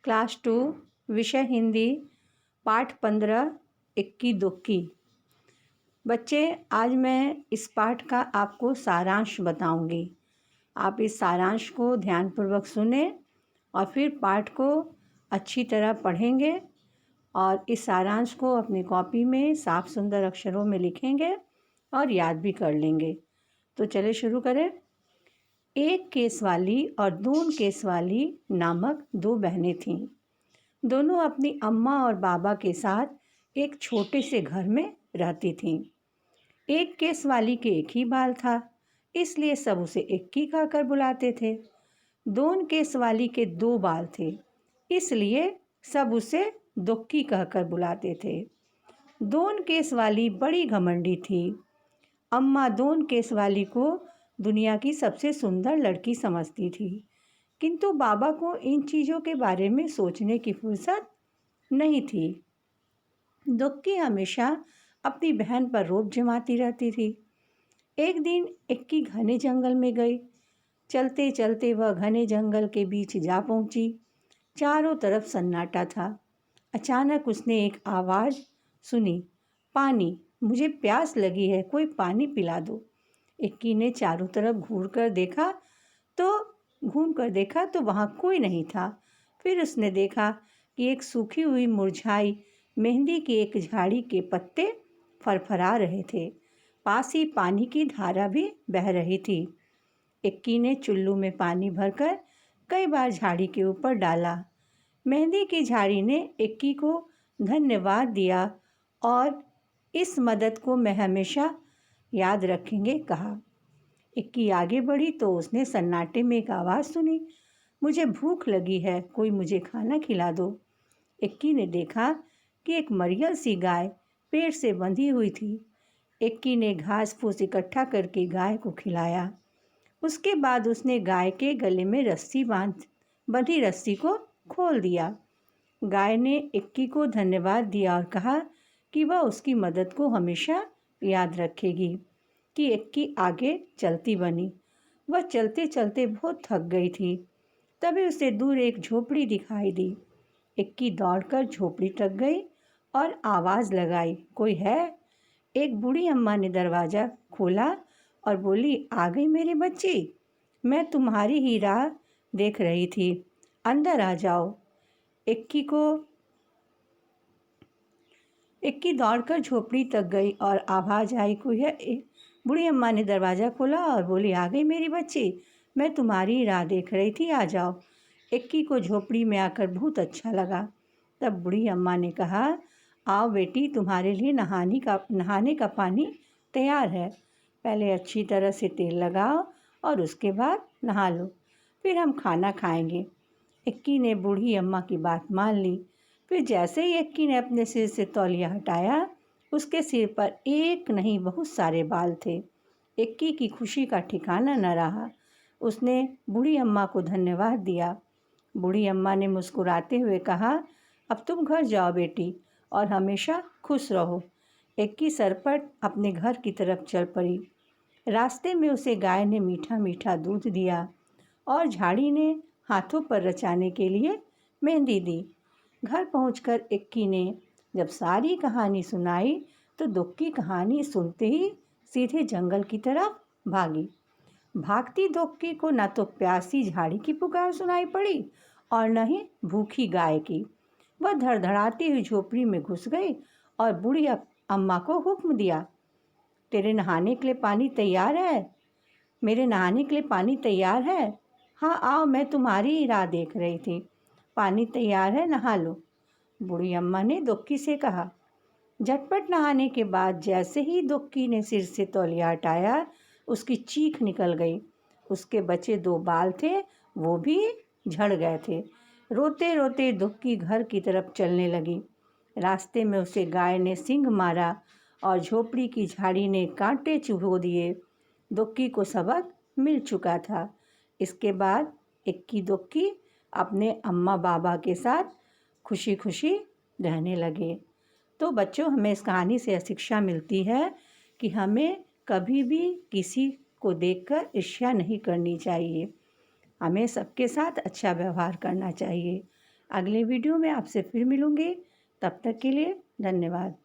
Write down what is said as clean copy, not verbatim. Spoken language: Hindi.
क्लास 2 विषय हिंदी पाठ 15 इक्की दुक्की। बच्चे, आज मैं इस पाठ का आपको सारांश बताऊंगी। आप इस सारांश को ध्यानपूर्वक सुने और फिर पाठ को अच्छी तरह पढ़ेंगे और इस सारांश को अपनी कॉपी में साफ सुंदर अक्षरों में लिखेंगे और याद भी कर लेंगे। तो चलिए शुरू करें। एक केस वाली और दून केस वाली नामक दो बहनें थीं। दोनों अपनी अम्मा और बाबा के साथ एक छोटे से घर में रहती थीं। एक केस वाली के एक ही बाल था, इसलिए सब उसे इक्की कहकर बुलाते थे। दून केस वाली के दो बाल थे, इसलिए सब उसे दुक्की कहकर बुलाते थे। दून केस वाली बड़ी घमंडी थी। अम्मा दून केस वाली को दुनिया की सबसे सुंदर लड़की समझती थी, किंतु बाबा को इन चीज़ों के बारे में सोचने की फुर्सत नहीं थी। दुक्की हमेशा अपनी बहन पर रोब जमाती रहती थी। एक दिन इक्की घने जंगल में गई। चलते चलते वह घने जंगल के बीच जा पहुंची। चारों तरफ सन्नाटा था। अचानक उसने एक आवाज़ सुनी, पानी, मुझे प्यास लगी है, कोई पानी पिला दो। इक्की ने चारों तरफ घूम कर देखा तो वहाँ कोई नहीं था। फिर उसने देखा कि एक सूखी हुई मुरझाई मेहंदी की एक झाड़ी के पत्ते फरफरा रहे थे। पास ही पानी की धारा भी बह रही थी। इक्की ने चुल्लू में पानी भरकर कई बार झाड़ी के ऊपर डाला। मेहंदी की झाड़ी ने इक्की को धन्यवाद दिया और इस मदद को मैं हमेशा याद रखेंगे कहा। इक्की आगे बढ़ी तो उसने सन्नाटे में एक आवाज़ सुनी, मुझे भूख लगी है, कोई मुझे खाना खिला दो। इक्की ने देखा कि एक मरियल सी गाय पेड़ से बंधी हुई थी। इक्की ने घास फूस इकट्ठा करके गाय को खिलाया। उसके बाद उसने गाय के गले में बंधी रस्सी को खोल दिया। गाय ने इक्की को धन्यवाद दिया और कहा कि वह उसकी मदद को हमेशा याद रखेगी। कि इक्की आगे चलती बनी। वह चलते चलते बहुत थक गई थी। तभी उसे दूर एक झोपड़ी दिखाई दी। इक्की दौड़कर झोपड़ी तक गई और आवाज़ लगाई, कोई है? एक बूढ़ी अम्मा ने दरवाज़ा खोला और बोली, आ गई मेरी बच्ची, मैं तुम्हारी ही राह देख रही थी, अंदर आ जाओ। इक्की दौड़कर झोपड़ी तक गई और आवाज़ आई, कोई है? बूढ़ी अम्मा ने दरवाज़ा खोला और बोली, आ गई मेरी बच्ची, मैं तुम्हारी राह देख रही थी, आ जाओ। इक्की को झोपड़ी में आकर बहुत अच्छा लगा। तब बूढ़ी अम्मा ने कहा, आओ बेटी, तुम्हारे लिए नहाने का पानी तैयार है। पहले अच्छी तरह से तेल लगाओ और उसके बाद नहा लो, फिर हम खाना खाएंगे। इक्की ने बूढ़ी अम्मा की बात मान ली। फिर जैसे ही इक्की ने अपने सिर से तौलिया हटाया, उसके सिर पर एक नहीं बहुत सारे बाल थे। इक्की की खुशी का ठिकाना न रहा। उसने बूढ़ी अम्मा को धन्यवाद दिया। बूढ़ी अम्मा ने मुस्कुराते हुए कहा, अब तुम घर जाओ बेटी और हमेशा खुश रहो। इक्की सरपट अपने घर की तरफ चल पड़ी। रास्ते में उसे गाय ने मीठा मीठा दूध दिया और झाड़ी ने हाथों पर रचाने के लिए मेहंदी दी। घर पहुंचकर इक्की ने जब सारी कहानी सुनाई तो दुक्की कहानी सुनते ही सीधे जंगल की तरफ भागी। भागती दुक्की को न तो प्यासी झाड़ी की पुकार सुनाई पड़ी और न ही भूखी गाय की। वह धड़धड़ाती हुई झोपड़ी में घुस गई और बूढ़ी अम्मा को हुक्म दिया, तेरे नहाने के लिए पानी तैयार है? मेरे नहाने के लिए पानी तैयार है? हाँ आओ, मैं तुम्हारी ही राह देख रही थी, पानी तैयार है, नहा लो। बूढ़ी अम्मा ने दुक्की से कहा। झटपट नहाने के बाद जैसे ही दुक्की ने सिर से तौलिया हटाया, उसकी चीख निकल गई। उसके बचे दो बाल थे, वो भी झड़ गए थे। रोते रोते दुक्की घर की तरफ चलने लगी। रास्ते में उसे गाय ने सींग मारा और झोपड़ी की झाड़ी ने कांटे चुभो दिए। दुक्की को सबक मिल चुका था। इसके बाद इक्की दुक्की अपने अम्मा बाबा के साथ खुशी खुशी रहने लगे। तो बच्चों, हमें इस कहानी से शिक्षा मिलती है कि हमें कभी भी किसी को देखकर ईर्ष्या नहीं करनी चाहिए। हमें सबके साथ अच्छा व्यवहार करना चाहिए। अगले वीडियो में आपसे फिर मिलूँगी। तब तक के लिए धन्यवाद।